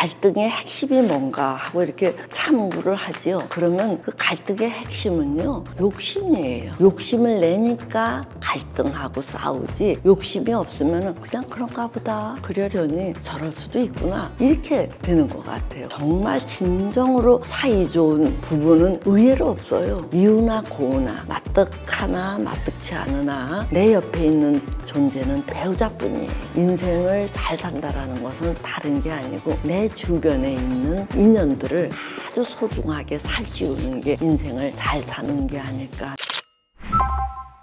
갈등의 핵심이 뭔가 하고 이렇게 참고를 하지요. 그러면 그 갈등의 핵심은요, 욕심이에요. 욕심을 내니까 갈등하고 싸우지, 욕심이 없으면 그냥 그런가 보다, 그러려니 저럴 수도 있구나, 이렇게 되는 것 같아요. 정말 진정으로 사이 좋은 부부는 의외로 없어요. 미우나 고우나 마뜩하나 마뜩치 않으나 내 옆에 있는 존재는 배우자뿐이에요. 인생을 잘 산다라는 것은 다른 게 아니고 내 주변에 있는 인연들을 아주 소중하게 살찌우는 게 인생을 잘 사는 게 아닐까.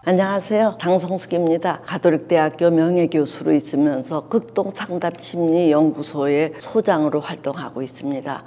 안녕하세요, 장성숙입니다. 가톨릭대학교 명예교수로 있으면서 극동상담심리연구소의 소장으로 활동하고 있습니다.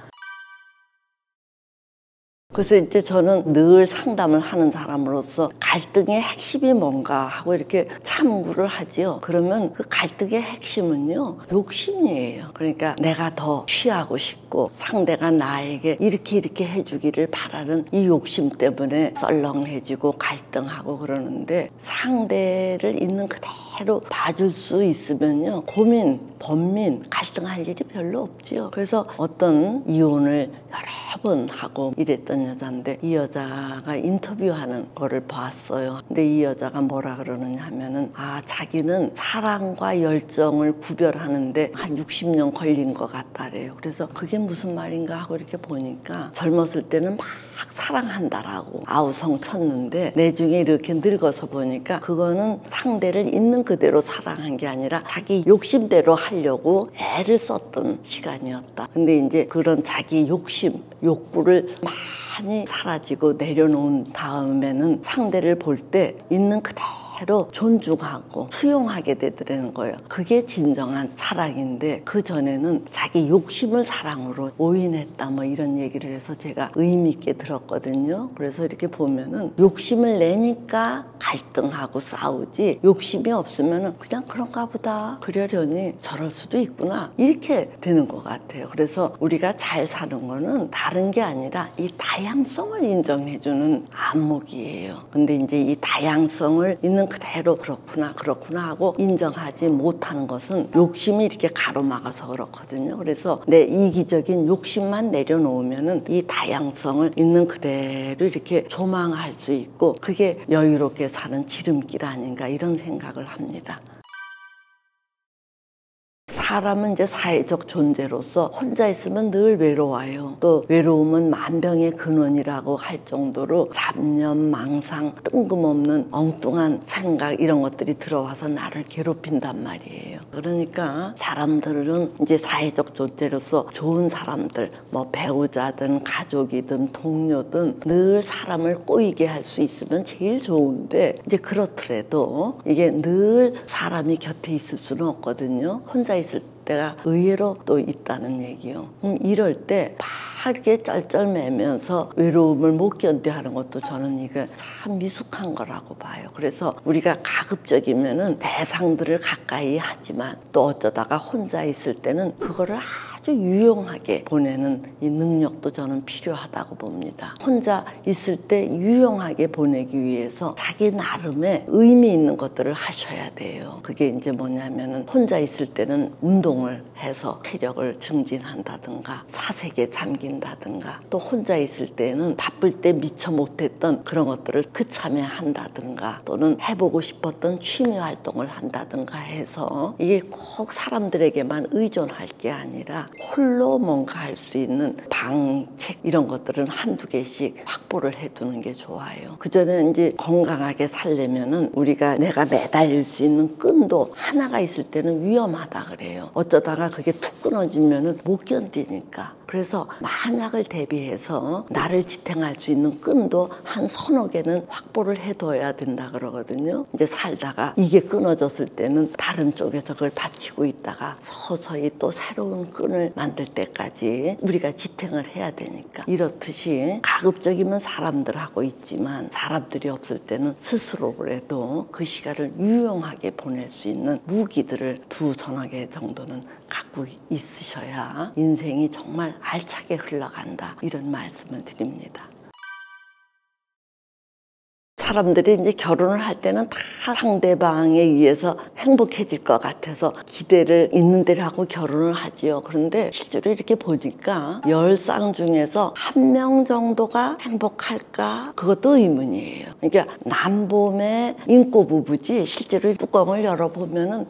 그래서 이제 저는 늘 상담을 하는 사람으로서 갈등의 핵심이 뭔가 하고 이렇게 참고를 하지요. 그러면 그 갈등의 핵심은요, 욕심이에요. 그러니까 내가 더 취하고 싶고 상대가 나에게 이렇게 해주기를 바라는 이 욕심 때문에 썰렁해지고 갈등하고 그러는데, 상대를 있는 그대로 봐줄 수 있으면요, 고민, 번민, 갈등할 일이 별로 없지요. 그래서 어떤 이혼을 여러 번 하고 이랬던 여자인데, 이 여자가 인터뷰하는 거를 봤어요. 근데 이 여자가 뭐라 그러느냐 하면은, 자기는 사랑과 열정을 구별하는데 한 60년 걸린 것 같다래요. 그래서 그게 무슨 말인가 하고 이렇게 보니까, 젊었을 때는 막 사랑한다라고 아우성 쳤는데 나중에 이렇게 늙어서 보니까 그거는 상대를 있는 그대로 사랑한 게 아니라 자기 욕심대로 하려고 애를 썼던 시간이었다. 근데 이제 그런 자기 욕심, 욕구를 많이 사라지고 내려놓은 다음에는 상대를 볼 때 있는 그대로 존중하고 수용하게 되더라는 거예요. 그게 진정한 사랑인데, 그 전에는 자기 욕심을 사랑으로 오인했다, 뭐 이런 얘기를 해서 제가 의미 있게 들었거든요. 그래서 이렇게 보면은 욕심을 내니까 갈등하고 싸우지, 욕심이 없으면 그냥 그런가 보다, 그러려니 저럴 수도 있구나, 이렇게 되는 것 같아요. 그래서 우리가 잘 사는 거는 다른 게 아니라 이 다양성을 인정해주는 안목이에요. 근데 이제 이 다양성을 있는 그대로 그렇구나 하고 인정하지 못하는 것은 욕심이 이렇게 가로막아서 그렇거든요. 그래서 내 이기적인 욕심만 내려놓으면은 이 다양성을 있는 그대로 이렇게 조망할 수 있고, 그게 여유롭게 사는 지름길 아닌가, 이런 생각을 합니다. 사람은 이제 사회적 존재로서 혼자 있으면 늘 외로워요. 또 외로움은 만병의 근원이라고 할 정도로 잡념, 망상, 뜬금없는 엉뚱한 생각, 이런 것들이 들어와서 나를 괴롭힌단 말이에요. 그러니까 사람들은 이제 사회적 존재로서 좋은 사람들, 뭐 배우자든 가족이든 동료든 늘 사람을 꼬이게 할 수 있으면 제일 좋은데, 이제 그렇더라도 이게 늘 사람이 곁에 있을 수는 없거든요. 혼자 있을 때가 의외로 또 있다는 얘기요. 이럴 때 이렇게 쩔쩔매면서 외로움을 못 견뎌 하는 것도 저는 이게 참 미숙한 거라고 봐요. 그래서 우리가 가급적이면은 대상들을 가까이 하지만 또 어쩌다가 혼자 있을 때는 그거를 아주 유용하게 보내는 이 능력도 저는 필요하다고 봅니다. 혼자 있을 때 유용하게 보내기 위해서 자기 나름의 의미 있는 것들을 하셔야 돼요. 그게 이제 뭐냐면은, 혼자 있을 때는 운동을 해서 체력을 증진한다든가 사색에 잠긴다든가, 또 혼자 있을 때는 바쁠 때 미처 못했던 그런 것들을 그참에 한다든가, 또는 해보고 싶었던 취미 활동을 한다든가 해서, 이게 꼭 사람들에게만 의존할 게 아니라 홀로 뭔가 할 수 있는 방책, 이런 것들은 한두 개씩 확보를 해두는 게 좋아요. 그전에 이제 건강하게 살려면은 우리가 내가 매달릴 수 있는 끈도 하나가 있을 때는 위험하다 그래요. 어쩌다가 그게 툭 끊어지면은 못 견디니까. 그래서 만약을 대비해서 나를 지탱할 수 있는 끈도 한 서너 개는 확보를 해둬야 된다 그러거든요. 이제 살다가 이게 끊어졌을 때는 다른 쪽에서 그걸 받치고 있다가 서서히 또 새로운 끈을 만들 때까지 우리가 지탱을 해야 되니까, 이렇듯이 가급적이면 사람들하고 있지만 사람들이 없을 때는 스스로라도 그 시간을 유용하게 보낼 수 있는 무기들을 두서너 개 정도는 갖고 있으셔야 인생이 정말 알차게 흘러간다, 이런 말씀을 드립니다. 사람들이 이제 결혼을 할 때는 다 상대방에 의해서 행복해질 것 같아서 기대를 있는 대로 하고 결혼을 하지요. 그런데 실제로 이렇게 보니까 10쌍 중에서 1명 정도가 행복할까? 그것도 의문이에요. 그러니까 남봄의 인꼬 부부지 실제로 뚜껑을 열어보면은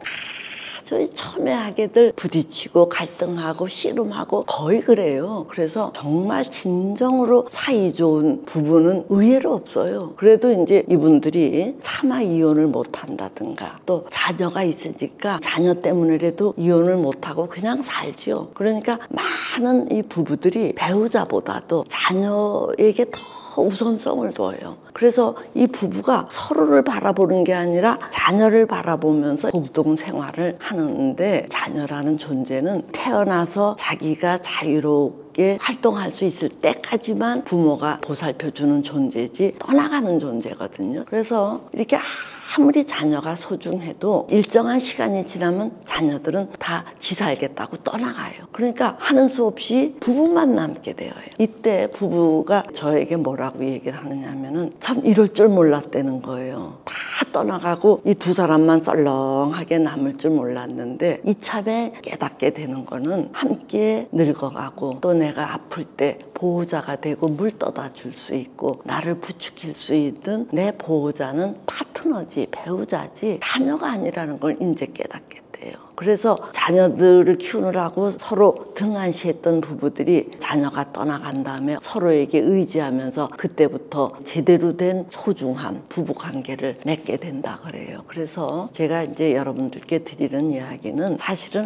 저희 첨예하게들 부딪히고 갈등하고 씨름하고 거의 그래요. 그래서 정말 진정으로 사이 좋은 부부는 의외로 없어요. 그래도 이제 이분들이 차마 이혼을 못 한다든가 또 자녀가 있으니까 자녀 때문에라도 이혼을 못 하고 그냥 살지요. 그러니까 많은 이 부부들이 배우자보다도 자녀에게 더 우선성을 둬요. 그래서 이 부부가 서로를 바라보는 게 아니라 자녀를 바라보면서 공동 생활을 하는데, 자녀라는 존재는 태어나서 자기가 자유롭게 활동할 수 있을 때까지만 부모가 보살펴주는 존재지 떠나가는 존재거든요. 그래서 이렇게 아무리 자녀가 소중해도 일정한 시간이 지나면 자녀들은 다 지 살겠다고 떠나가요. 그러니까 하는 수 없이 부부만 남게 되어요. 이때 부부가 저에게 뭐라고 얘기를 하느냐 하면은 참 이럴 줄 몰랐다는 거예요. 다 떠나가고 이 두 사람만 썰렁하게 남을 줄 몰랐는데 이참에 깨닫게 되는 거는 함께 늙어가고 또 내가 아플 때 보호자가 되고 물 떠다 줄 수 있고 나를 부추길 수 있는 내 보호자는 파트너지 배우자지 자녀가 아니라는 걸 이제 깨닫게 돼요. 그래서 자녀들을 키우느라고 서로 등한시했던 부부들이 자녀가 떠나간 다음에 서로에게 의지하면서 그때부터 제대로 된 소중함, 부부관계를 맺게 된다 그래요. 그래서 제가 이제 여러분들께 드리는 이야기는 사실은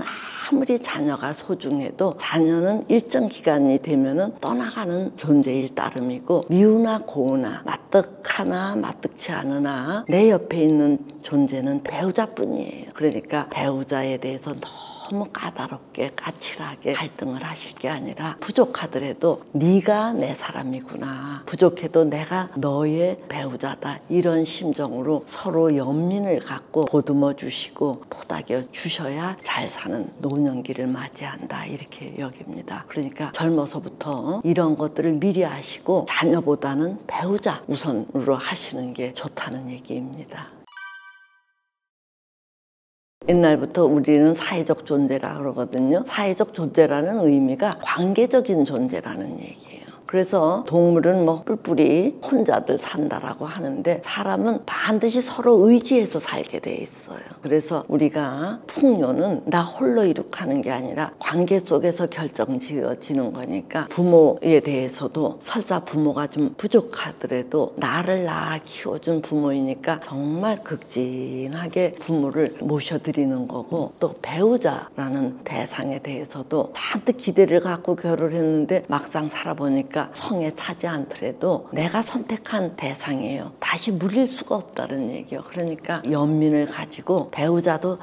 아무리 자녀가 소중해도 자녀는 일정 기간이 되면은 떠나가는 존재일 따름이고 미우나 고우나 마뜩하나 마뜩치 않으나 내 옆에 있는 존재는 배우자뿐이에요. 그러니까 배우자에 대해서 너무 까다롭게 까칠하게 갈등을 하실 게 아니라 부족하더라도 네가 내 사람이구나, 부족해도 내가 너의 배우자다, 이런 심정으로 서로 연민을 갖고 보듬어 주시고 토닥여 주셔야 잘 사는 노년기를 맞이한다, 이렇게 여깁니다. 그러니까 젊어서부터 이런 것들을 미리 아시고 자녀보다는 배우자 우선으로 하시는 게 좋다는 얘기입니다. 옛날부터 우리는 사회적 존재라 그러거든요. 사회적 존재라는 의미가 관계적인 존재라는 얘기예요. 그래서 동물은 뭐 뿔뿔이 혼자들 산다라고 하는데 사람은 반드시 서로 의지해서 살게 돼 있어요. 그래서 우리가 풍요는 나 홀로 이룩하는 게 아니라 관계 속에서 결정지어지는 거니까 부모에 대해서도 설사 부모가 좀 부족하더라도 나를 낳아 키워준 부모이니까 정말 극진하게 부모를 모셔드리는 거고, 또 배우자라는 대상에 대해서도 잔뜩 기대를 갖고 결혼을 했는데 막상 살아보니까 성에 차지 않더라도 내가 선택한 대상이에요. 다시 물릴 수가 없다는 얘기예요. 그러니까 연민을 가지고 배우자도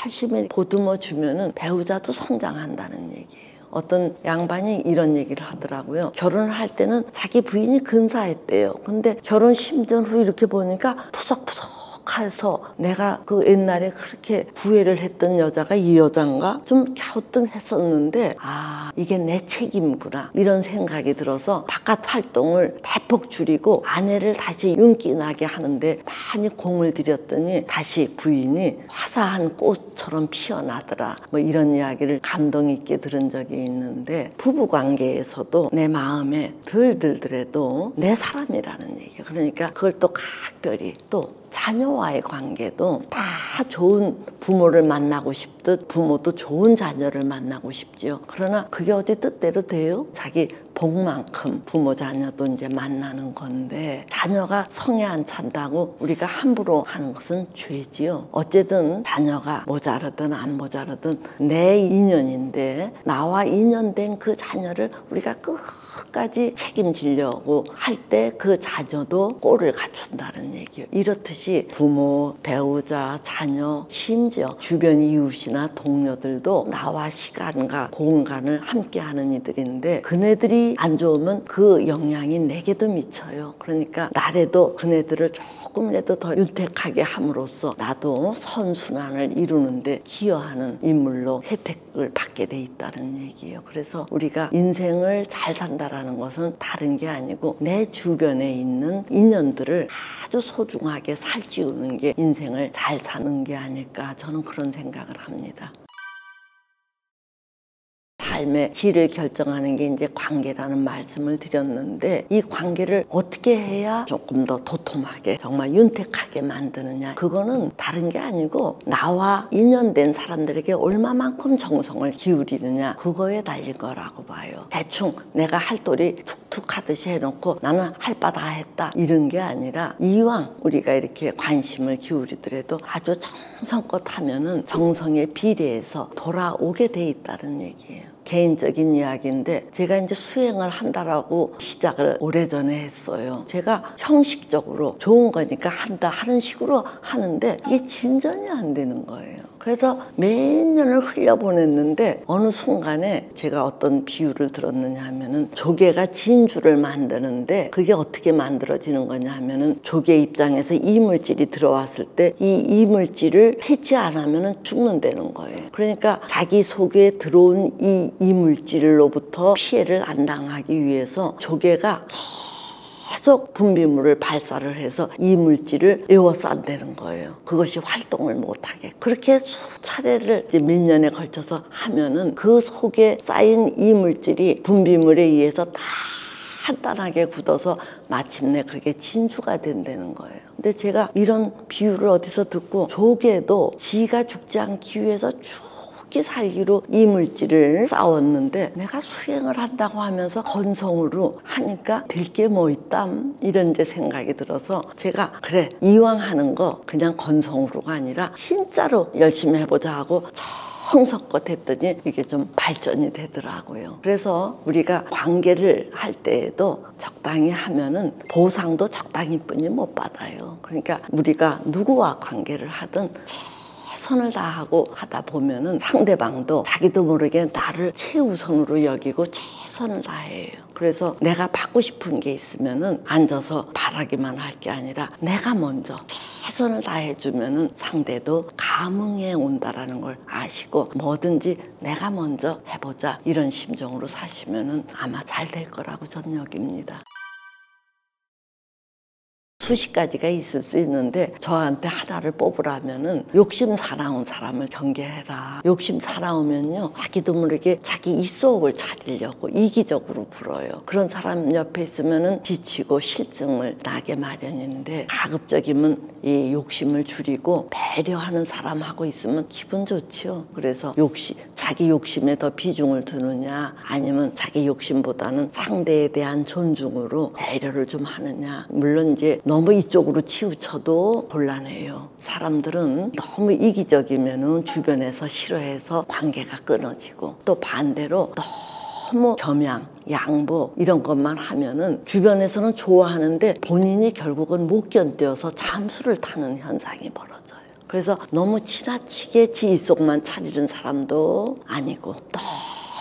열심히 보듬어 주면은 배우자도 성장한다는 얘기예요. 어떤 양반이 이런 얘기를 하더라고요. 결혼을 할 때는 자기 부인이 근사했대요. 근데 결혼 10년 후 이렇게 보니까 푸석푸석 해서 내가 그 옛날에 그렇게 구애를 했던 여자가 이 여잔가 좀 갸우뚱했었는데 아, 이게 내 책임구나, 이런 생각이 들어서 바깥 활동을 대폭 줄이고 아내를 다시 윤기 나게 하는데 많이 공을 들였더니 다시 부인이 화사한 꽃처럼 피어나더라, 뭐 이런 이야기를 감동 있게 들은 적이 있는데, 부부관계에서도 내 마음에 덜 들더라도 내 사람이라는 얘기예요. 그러니까 그걸 또 각별히 또 자녀와의 관계도 다 좋은 부모를 만나고 싶듯 부모도 좋은 자녀를 만나고 싶지요. 그러나 그게 어디 뜻대로 돼요? 자기 복만큼 부모 자녀도 이제 만나는 건데, 자녀가 성에 안 찬다고 우리가 함부로 하는 것은 죄지요. 어쨌든 자녀가 모자르든 안 모자르든 내 인연인데 나와 인연된 그 자녀를 우리가 끝까지 책임지려고 할 때 그 자녀도 꼴을 갖춘다는 얘기예요. 이렇듯이 부모, 배우자, 자녀, 심지어 주변 이웃이나 동료들도 나와 시간과 공간을 함께하는 이들인데 그네들이 그들이 안 좋으면 그 영향이 내게도 미쳐요. 그러니까 나래도 그네들을 조금이라도 더 윤택하게 함으로써 나도 선순환을 이루는데 기여하는 인물로 혜택을 받게 돼 있다는 얘기예요. 그래서 우리가 인생을 잘 산다라는 것은 다른 게 아니고 내 주변에 있는 인연들을 아주 소중하게 살찌우는 게 인생을 잘 사는 게 아닐까, 저는 그런 생각을 합니다. 삶의 질을 결정하는 게 이제 관계라는 말씀을 드렸는데, 이 관계를 어떻게 해야 조금 더 도톰하게 정말 윤택하게 만드느냐, 그거는 다른 게 아니고 나와 인연된 사람들에게 얼마만큼 정성을 기울이느냐, 그거에 달린 거라고 봐요. 대충 내가 할 도리 툭툭 하듯이 해놓고 나는 할 바 다 했다 이런 게 아니라, 이왕 우리가 이렇게 관심을 기울이더라도 아주 정성껏 하면은 정성에 비례해서 돌아오게 돼 있다는 얘기예요. 개인적인 이야기인데, 제가 이제 수행을 한다라고 시작을 오래전에 했어요. 제가 형식적으로 좋은 거니까 한다 하는 식으로 하는데 이게 진전이 안 되는 거예요. 그래서 몇 년을 흘려보냈는데 어느 순간에 제가 어떤 비유를 들었느냐 하면은, 조개가 진주를 만드는데 그게 어떻게 만들어지는 거냐 하면은, 조개 입장에서 이물질이 들어왔을 때 이 이물질을 해치 안 하면은 죽는다는 거예요. 그러니까 자기 속에 들어온 이 이물질로부터 피해를 안 당하기 위해서 조개가 계속 분비물을 발사를 해서 이물질을 에워싼다는 거예요. 그것이 활동을 못하게. 그렇게 수차례를 이제 몇 년에 걸쳐서 하면은 그 속에 쌓인 이물질이 분비물에 의해서 다 간단하게 굳어서 마침내 그게 진주가 된다는 거예요. 근데 제가 이런 비유를 어디서 듣고, 조개도 지가 죽지 않기 위해서 죽기 살기로 이물질을 쌓았는데, 내가 수행을 한다고 하면서 건성으로 하니까 될 게 뭐 있담, 이런 이제 생각이 들어서, 제가 그래, 이왕 하는 거 그냥 건성으로가 아니라 진짜로 열심히 해보자 하고 성석껏 했더니 이게 좀 발전이 되더라고요. 그래서 우리가 관계를 할 때에도 적당히 하면은 보상도 적당히 뿐이 못 받아요. 그러니까 우리가 누구와 관계를 하든 최선을 다하고 하다 보면은 상대방도 자기도 모르게 나를 최우선으로 여기고 최선을 다해요. 그래서 내가 받고 싶은 게 있으면은 앉아서 바라기만 할 게 아니라 내가 먼저 최선을 다해주면은 상대도 감흥해 온다라는 걸 아시고, 뭐든지 내가 먼저 해보자 이런 심정으로 사시면은 아마 잘 될 거라고 저는 여깁니다. 수십 가지가 있을 수 있는데, 저한테 하나를 뽑으라면은 욕심 사나운 사람을 경계해라. 욕심 사나우면요, 자기도 모르게 자기 입속을 차리려고 이기적으로 굴어요. 그런 사람 옆에 있으면은 지치고 실증을 나게 마련인데, 가급적이면 이 욕심을 줄이고 배려하는 사람하고 있으면 기분 좋지요. 그래서 자기 욕심에 더 비중을 두느냐, 아니면 자기 욕심보다는 상대에 대한 존중으로 배려를 좀 하느냐. 물론 이제 너무 이쪽으로 치우쳐도 곤란해요. 사람들은 너무 이기적이면은 주변에서 싫어해서 관계가 끊어지고, 또 반대로 너무 겸양, 양보 이런 것만 하면은 주변에서는 좋아하는데 본인이 결국은 못 견뎌서 잠수를 타는 현상이 벌어져요. 그래서 너무 지나치게 지 입속만 차리는 사람도 아니고,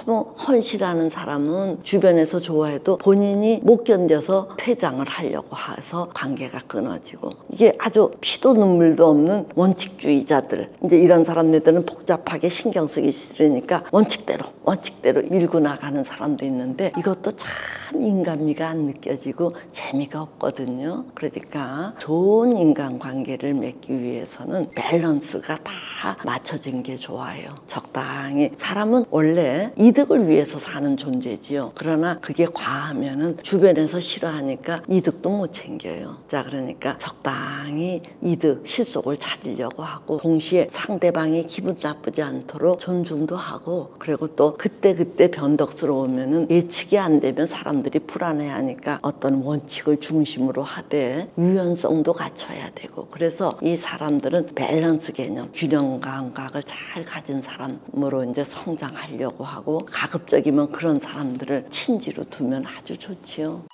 너무 헌실하는 사람은 주변에서 좋아해도 본인이 못 견뎌서 퇴장을 하려고 해서 관계가 끊어지고, 이게 아주 피도 눈물도 없는 원칙주의자들, 이제 이런 사람들은 복잡하게 신경 쓰기 싫으니까 원칙대로 밀고 나가는 사람도 있는데, 이것도 참 인간미가 안 느껴지고 재미가 없거든요. 그러니까 좋은 인간관계를 맺기 위해서는 밸런스가 다 맞춰진 게 좋아요. 적당히. 사람은 원래 이득을 위해서 사는 존재지요. 그러나 그게 과하면은 주변에서 싫어하니까 이득도 못 챙겨요. 자, 그러니까 적당히 이득, 실속을 차리려고 하고, 동시에 상대방이 기분 나쁘지 않도록 존중도 하고, 그리고 또 그때 변덕스러우면은 예측이 안 되면 사람들이 불안해하니까 어떤 원칙을 중심으로 하되 유연성도 갖춰야 되고, 그래서 이 사람들은 밸런스 개념, 균형 감각을 잘 가진 사람으로 이제 성장하려고 하고, 가급적이면 그런 사람들을 친지로 두면 아주 좋지요.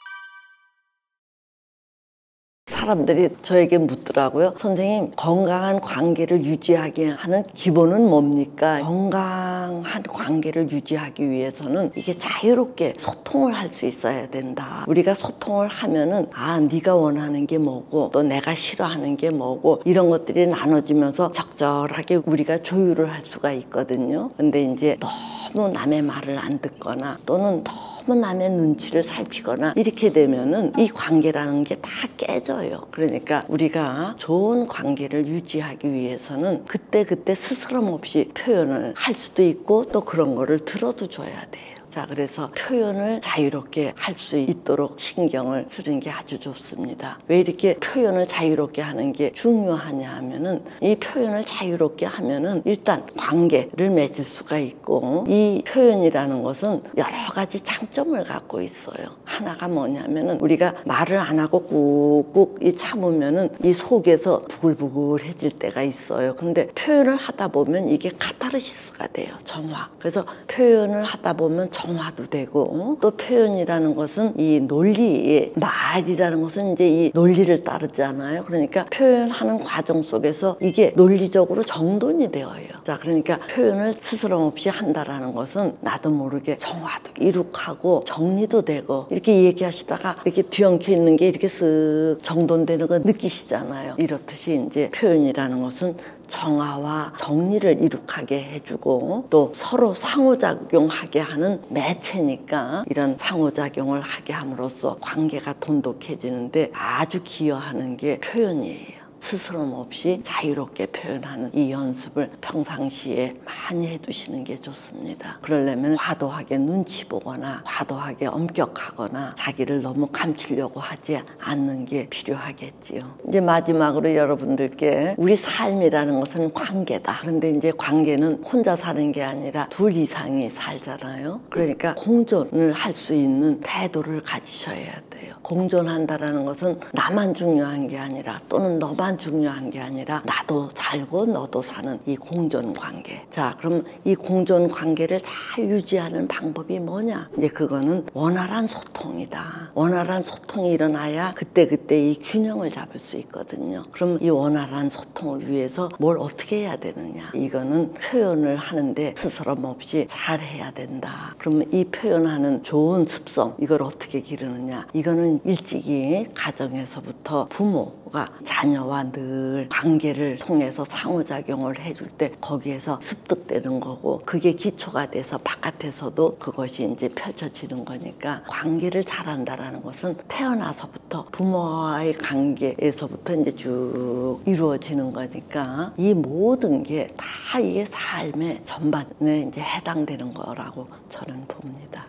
사람들이 저에게 묻더라고요. 선생님, 건강한 관계를 유지하게 하는 기본은 뭡니까? 건강한 관계를 유지하기 위해서는 이게 자유롭게 소통을 할 수 있어야 된다. 우리가 소통을 하면은 네가 원하는 게 뭐고 또 내가 싫어하는 게 뭐고 이런 것들이 나눠지면서 적절하게 우리가 조율을 할 수가 있거든요. 근데 이제 너무 남의 말을 안 듣거나 또는 너무 남의 눈치를 살피거나 이렇게 되면은 이 관계라는 게 다 깨져요. 그러니까 우리가 좋은 관계를 유지하기 위해서는 그때그때 스스럼 없이 표현을 할 수도 있고 또 그런 거를 들어도 줘야 돼요. 자, 그래서 표현을 자유롭게 할 수 있도록 신경을 쓰는 게 아주 좋습니다. 왜 이렇게 표현을 자유롭게 하는 게 중요하냐 하면은 이 표현을 자유롭게 하면은 일단 관계를 맺을 수가 있고 이 표현이라는 것은 여러 가지 장점을 갖고 있어요. 하나가 뭐냐면은 우리가 말을 안 하고 꾹꾹 참으면은 이 속에서 부글부글해질 때가 있어요. 근데 표현을 하다 보면 이게 카타르시스가 돼요. 정화. 그래서 표현을 하다 보면 정화도 되고 또 표현이라는 것은 이 논리의 말이라는 것은 이제 이 논리를 따르잖아요. 그러니까 표현하는 과정 속에서 이게 논리적으로 정돈이 되어요. 자, 그러니까 표현을 스스럼 없이 한다라는 것은 나도 모르게 정화도 이룩하고 정리도 되고 이렇게 얘기하시다가 이렇게 뒤엉켜 있는 게 이렇게 쓱 정돈되는 거 느끼시잖아요. 이렇듯이 이제 표현이라는 것은 정화와 정리를 이룩하게 해주고 또 서로 상호작용하게 하는 매체니까 이런 상호작용을 하게 함으로써 관계가 돈독해지는데 아주 기여하는 게 표현이에요. 스스럼 없이 자유롭게 표현하는 이 연습을 평상시에 많이 해두시는 게 좋습니다. 그러려면 과도하게 눈치 보거나 과도하게 엄격하거나 자기를 너무 감추려고 하지 않는 게 필요하겠지요. 이제 마지막으로 여러분들께 우리 삶이라는 것은 관계다. 그런데 이제 관계는 혼자 사는 게 아니라 둘 이상이 살잖아요. 그러니까 공존을 할 수 있는 태도를 가지셔야 돼요. 공존한다라는 것은 나만 중요한 게 아니라 또는 너만 중요한 게 아니라 나도 살고 너도 사는 이 공존 관계. 자, 그럼 이 공존 관계를 잘 유지하는 방법이 뭐냐? 이제 그거는 원활한 소통이다. 원활한 소통이 일어나야 그때그때 이 균형을 잡을 수 있거든요. 그럼 이 원활한 소통을 위해서 뭘 어떻게 해야 되느냐? 이거는 표현을 하는데 스스럼 없이 잘 해야 된다. 그러면 이 표현하는 좋은 습성, 이걸 어떻게 기르느냐? 이거는 일찍이 가정에서부터 부모가 자녀와 늘 관계를 통해서 상호작용을 해줄 때 거기에서 습득되는 거고 그게 기초가 돼서 바깥에서도 그것이 이제 펼쳐지는 거니까 관계를 잘한다라는 것은 태어나서부터 부모와의 관계에서부터 이제 쭉 이루어지는 거니까 이 모든 게 다 이게 삶의 전반에 이제 해당되는 거라고 저는 봅니다.